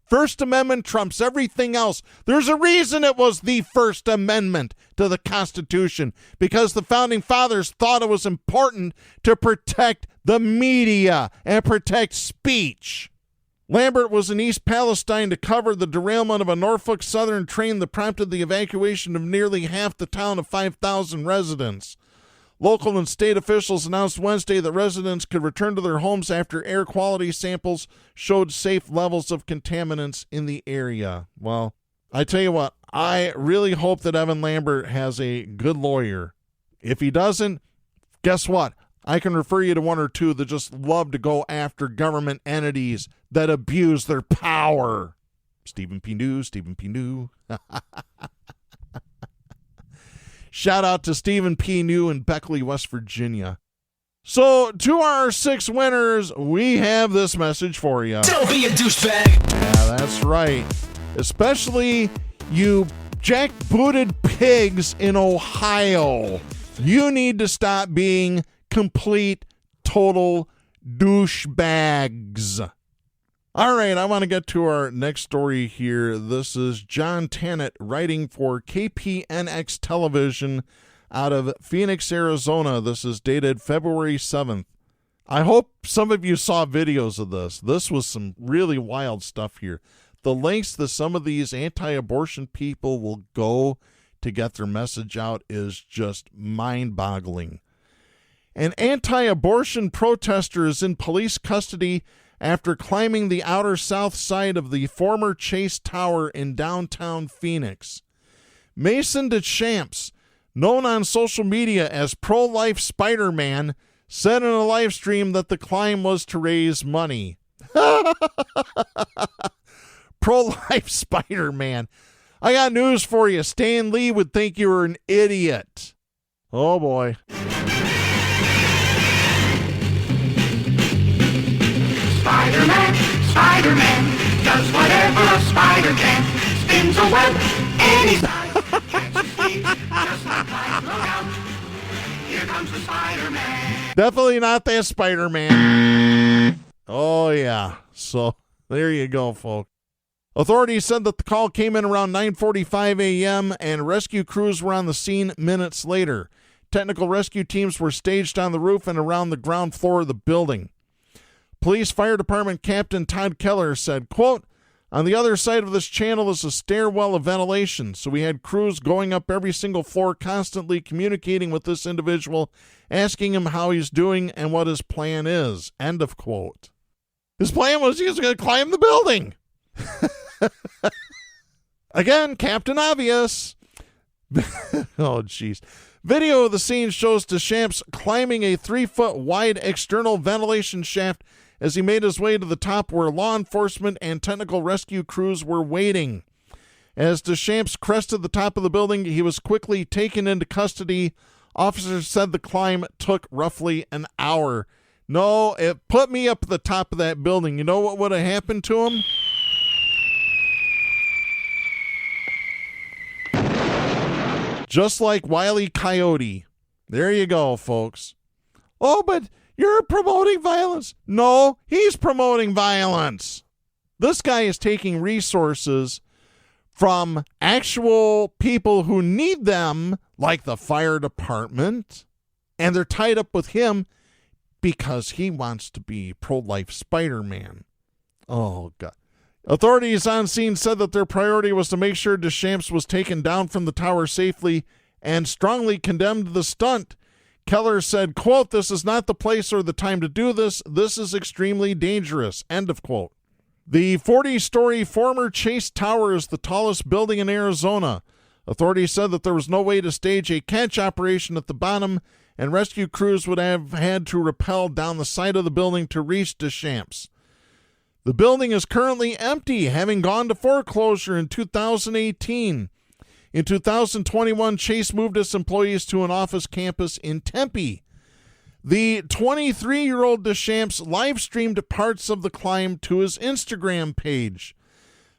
First Amendment trumps everything else. There's a reason it was the First Amendment to the Constitution, because the Founding Fathers thought it was important to protect the media and protect speech. Lambert was in East Palestine to cover the derailment of a Norfolk Southern train that prompted the evacuation of nearly half the town of 5,000 residents. Local and state officials announced Wednesday that residents could return to their homes after air quality samples showed safe levels of contaminants in the area. Well, I tell you what, I really hope that Evan Lambert has a good lawyer. If he doesn't, guess what? I can refer you to one or two that just love to go after government entities that abuse their power. Stephen P. New. Shout out to Stephen P. New in Beckley, West Virginia. So, to our 6 winners, we have this message for you. Don't be a douchebag. Yeah, that's right. Especially you jackbooted pigs in Ohio. You need to stop being complete, total douchebags. All right, I want to get to our next story here. This is John Tannett writing for KPNX Television out of Phoenix, Arizona. This is dated February 7th. I hope some of you saw videos of this. This was some really wild stuff here. The lengths that some of these anti-abortion people will go to get their message out is just mind-boggling. An anti-abortion protester is in police custody after climbing the outer south side of the former Chase Tower in downtown Phoenix. Mason Deschamps, known on social media as pro-life Spiderman, said in a live stream that the climb was to raise money. Pro-life Spider-Man. I got news for you. Stan Lee would think you were an idiot. Oh, boy. Spider-Man, Spider-Man, does whatever a spider can. Spins a web any size. Catches thief, just like light. Look out. Here comes the Spider-Man. Definitely not that Spider-Man. Oh, yeah. So, there you go, folks. Authorities said that the call came in around 9:45 a.m. and rescue crews were on the scene minutes later. Technical rescue teams were staged on the roof and around the ground floor of the building. Police Fire Department Captain Todd Keller said, quote, "On the other side of this channel is a stairwell of ventilation, so we had crews going up every single floor, constantly communicating with this individual, asking him how he's doing and what his plan is." End of quote. His plan was he was going to climb the building. Again, Captain Obvious. Oh, jeez. Video of the scene shows Deschamps climbing a 3-foot wide external ventilation shaft as he made his way to the top where law enforcement and technical rescue crews were waiting. As Deschamps crested the top of the building, he was quickly taken into custody. Officers said the climb took roughly an hour. No, it put me up at the top of that building. You know what would have happened to him? Just like Wile E. Coyote. There you go, folks. Oh, but you're promoting violence. No, he's promoting violence. This guy is taking resources from actual people who need them, like the fire department, and they're tied up with him because he wants to be pro-life Spider-Man. Oh, God. Authorities on scene said that their priority was to make sure Deschamps was taken down from the tower safely and strongly condemned the stunt. Keller said, quote, "This is not the place or the time to do this. This is extremely dangerous." End of quote. The 40-story former Chase Tower is the tallest building in Arizona. Authorities said that there was no way to stage a catch operation at the bottom, and rescue crews would have had to rappel down the side of the building to reach Deschamps. The building is currently empty, having gone to foreclosure in 2018. In 2021, Chase moved its employees to an office campus in Tempe. The 23-year-old Deschamps live-streamed parts of the climb to his Instagram page.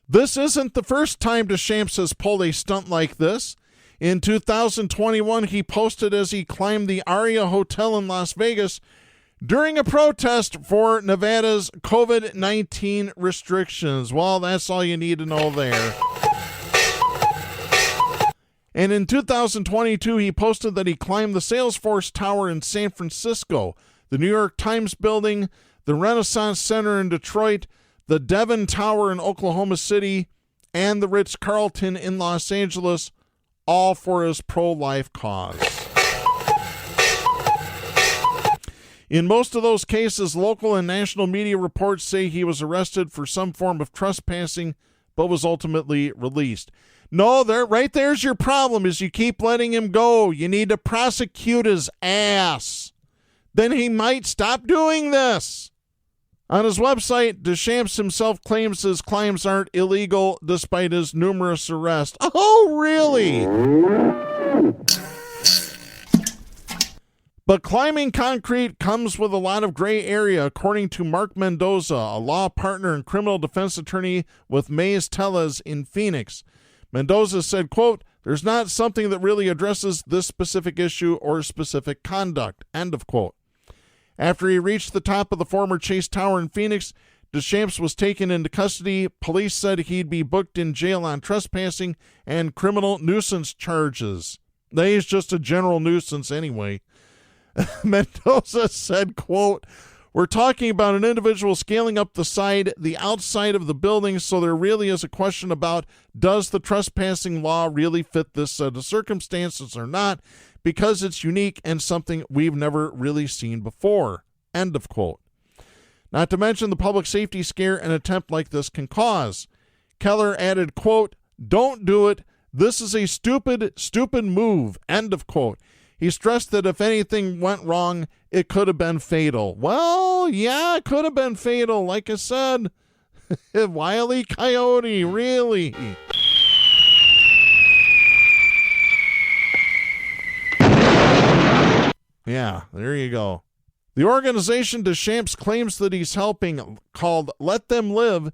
This isn't the first time Deschamps has pulled a stunt like this. In 2021, he posted as he climbed the Aria Hotel in Las Vegas during a protest for Nevada's COVID-19 restrictions. Well, that's all you need to know there. And in 2022, he posted that he climbed the Salesforce Tower in San Francisco, the New York Times Building, the Renaissance Center in Detroit, the Devon Tower in Oklahoma City, and the Ritz-Carlton in Los Angeles, all for his pro-life cause. In most of those cases, local and national media reports say he was arrested for some form of trespassing, but was ultimately released. No, right there's your problem, is you keep letting him go. You need to prosecute his ass. Then he might stop doing this. On his website, Deschamps himself claims his climbs aren't illegal despite his numerous arrests. Oh, really? But climbing concrete comes with a lot of gray area, according to Mark Mendoza, a law partner and criminal defense attorney with Mays Tellez in Phoenix. Mendoza said, quote, "There's not something that really addresses this specific issue or specific conduct," end of quote. After he reached the top of the former Chase Tower in Phoenix, Deschamps was taken into custody. Police said he'd be booked in jail on trespassing and criminal nuisance charges. He's just a general nuisance anyway. Mendoza said, quote, "We're talking about an individual scaling up the outside of the building, so there really is a question about does the trespassing law really fit this set of circumstances or not, because it's unique and something we've never really seen before," end of quote. Not to mention the public safety scare an attempt like this can cause. Keller added, quote, "Don't do it. This is a stupid move," end of quote. He stressed that if anything went wrong, it could have been fatal. Well, yeah, it could have been fatal. Like I said, Wile E. Coyote, really. Yeah, there you go. The organization Deschamps claims that he's helping, called Let Them Live,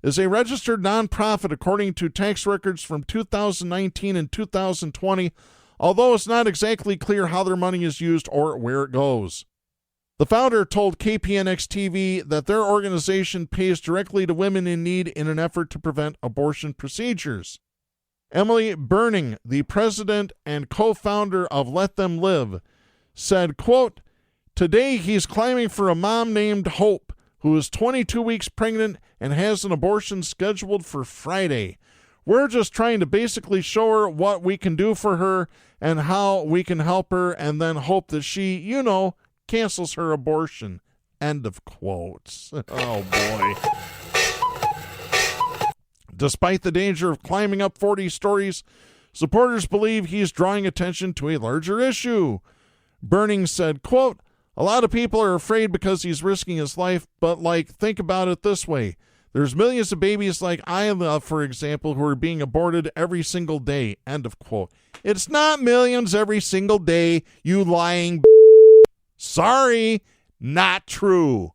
is a registered nonprofit according to tax records from 2019 and 2020, although it's not exactly clear how their money is used or where it goes. The founder told KPNX-TV that their organization pays directly to women in need in an effort to prevent abortion procedures. Emily Burning, the president and co-founder of Let Them Live, said, quote, "Today he's climbing for a mom named Hope, who is 22 weeks pregnant and has an abortion scheduled for Friday. We're just trying to basically show her what we can do for her and how we can help her, and then hope that she, cancels her abortion," end of quotes. Oh, boy. Despite the danger of climbing up 40 stories, supporters believe he's drawing attention to a larger issue. Burning said, quote, "A lot of people are afraid because he's risking his life, but, think about it this way. There's millions of babies like Isla, for example, who are being aborted every single day," end of quote. It's not millions every single day, you lying Sorry, not true.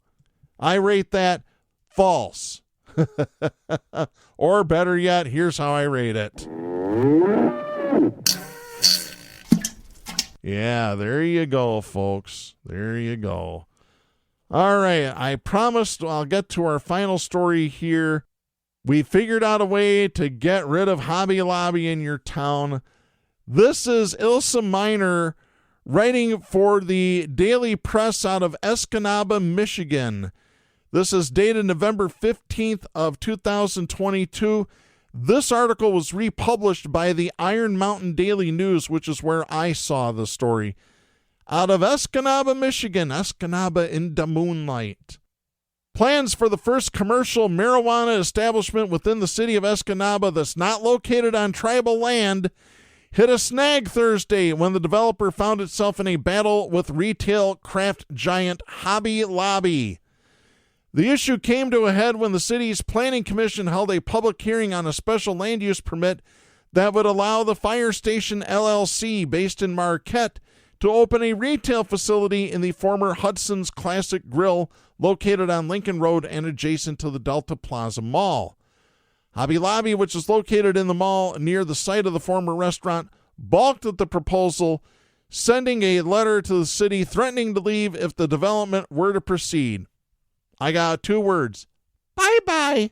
I rate that false. Or better yet, here's how I rate it. Yeah, there you go, folks. There you go. All right, I promised I'll get to our final story here. We figured out a way to get rid of Hobby Lobby in your town. This is Ilsa Miner writing for the Daily Press out of Escanaba, Michigan. This is dated November 15th of 2022. This article was republished by the Iron Mountain Daily News, which is where I saw the story. Out of Escanaba, Michigan, Escanaba in the moonlight. Plans for the first commercial marijuana establishment within the city of Escanaba that's not located on tribal land hit a snag Thursday when the developer found itself in a battle with retail craft giant Hobby Lobby. The issue came to a head when the city's planning commission held a public hearing on a special land use permit that would allow the Fire Station LLC, based in Marquette, to open a retail facility in the former Hudson's Classic Grill located on Lincoln Road and adjacent to the Delta Plaza Mall. Hobby Lobby, which is located in the mall near the site of the former restaurant, balked at the proposal, sending a letter to the city threatening to leave if the development were to proceed. I got 2 words: bye-bye.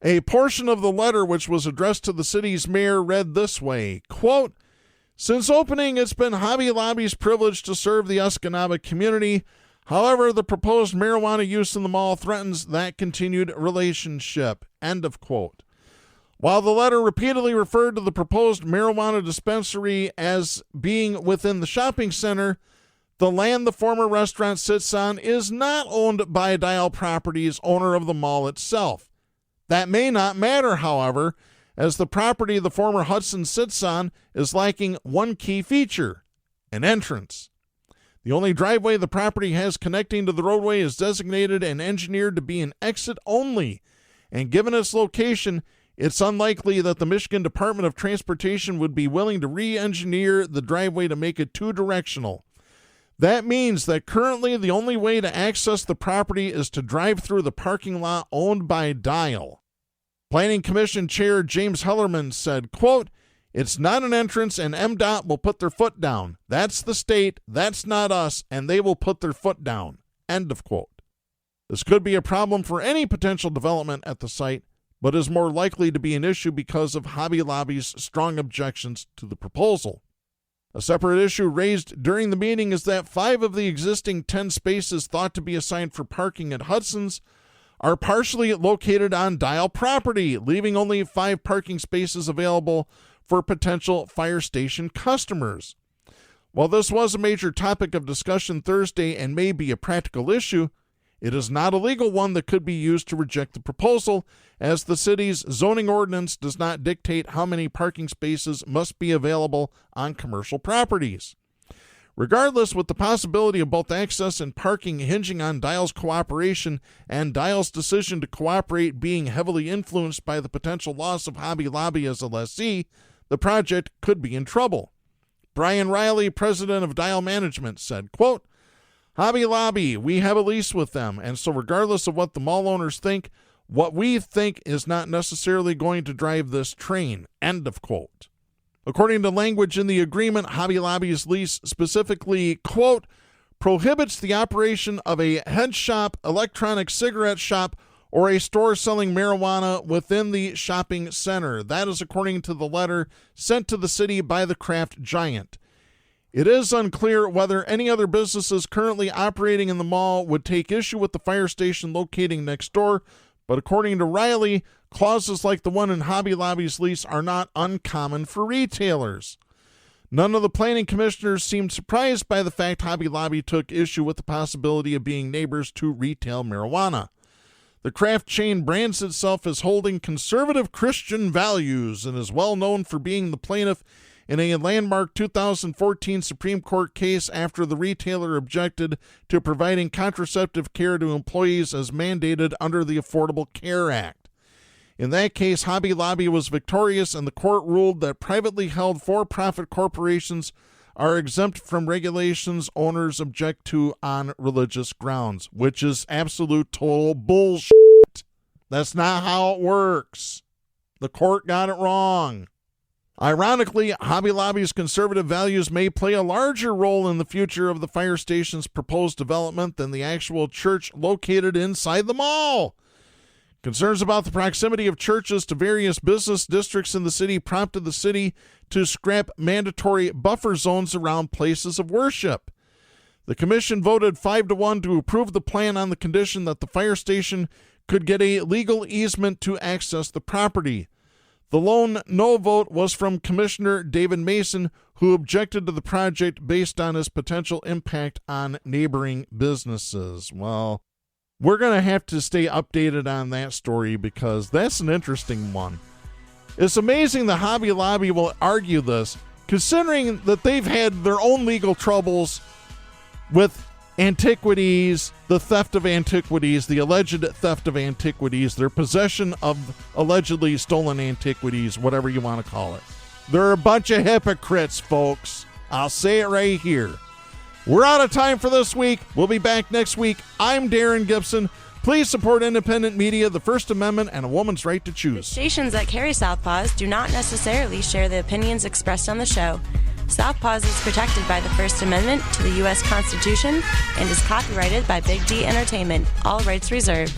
A portion of the letter, which was addressed to the city's mayor, read this way, quote, "Since opening, it's been Hobby Lobby's privilege to serve the Escanaba community. However, the proposed marijuana use in the mall threatens that continued relationship," end of quote. While the letter repeatedly referred to the proposed marijuana dispensary as being within the shopping center, the land the former restaurant sits on is not owned by Dial Properties, owner of the mall itself. That may not matter, however, as the property the former Hudson sits on is lacking one key feature: an entrance. The only driveway the property has connecting to the roadway is designated and engineered to be an exit only, and given its location, it's unlikely that the Michigan Department of Transportation would be willing to re-engineer the driveway to make it two-directional. That means that currently the only way to access the property is to drive through the parking lot owned by Dial. Planning Commission Chair James Hellerman said, quote, "It's not an entrance and MDOT will put their foot down. That's the state, that's not us, and they will put their foot down." End of quote. This could be a problem for any potential development at the site, but is more likely to be an issue because of Hobby Lobby's strong objections to the proposal. A separate issue raised during the meeting is that 5 of the existing 10 spaces thought to be assigned for parking at Hudson's are partially located on Dial property, leaving only 5 parking spaces available for potential fire station customers. While this was a major topic of discussion Thursday and may be a practical issue, it is not a legal one that could be used to reject the proposal, as the city's zoning ordinance does not dictate how many parking spaces must be available on commercial properties. Regardless, with the possibility of both access and parking hinging on Dial's cooperation and Dial's decision to cooperate being heavily influenced by the potential loss of Hobby Lobby as a lessee, the project could be in trouble. Brian Riley, president of Dial Management, said, quote, "Hobby Lobby, we have a lease with them, and so regardless of what the mall owners think, what we think is not necessarily going to drive this train." End of quote. According to language in the agreement, Hobby Lobby's lease specifically, quote, "prohibits the operation of a head shop, electronic cigarette shop, or a store selling marijuana within the shopping center." That is according to the letter sent to the city by the craft giant. It is unclear whether any other businesses currently operating in the mall would take issue with the fire station locating next door, but according to Riley, clauses like the one in Hobby Lobby's lease are not uncommon for retailers. None of the planning commissioners seemed surprised by the fact Hobby Lobby took issue with the possibility of being neighbors to retail marijuana. The craft chain brands itself as holding conservative Christian values and is well known for being the plaintiff in a landmark 2014 Supreme Court case after the retailer objected to providing contraceptive care to employees as mandated under the Affordable Care Act. In that case, Hobby Lobby was victorious, and the court ruled that privately held for-profit corporations are exempt from regulations owners object to on religious grounds, which is absolute total bullshit. That's not how it works. The court got it wrong. Ironically, Hobby Lobby's conservative values may play a larger role in the future of the fire station's proposed development than the actual church located inside the mall. Concerns about the proximity of churches to various business districts in the city prompted the city to scrap mandatory buffer zones around places of worship. The commission voted 5-1 to approve the plan on the condition that the fire station could get a legal easement to access the property. The lone no vote was from Commissioner David Mason, who objected to the project based on its potential impact on neighboring businesses. Well, we're going to have to stay updated on that story because that's an interesting one. It's amazing the Hobby Lobby will argue this, considering that they've had their own legal troubles with antiquities, the theft of antiquities, the alleged theft of antiquities, their possession of allegedly stolen antiquities, whatever you want to call it. They're a bunch of hypocrites, folks. I'll say it right here. We're out of time for this week. We'll be back next week. I'm Darren Gibson. Please support independent media, the First Amendment, and a woman's right to choose. Stations that carry Southpaws do not necessarily share the opinions expressed on the show. Southpaws is protected by the First Amendment to the U.S. Constitution and is copyrighted by Big D Entertainment. All rights reserved.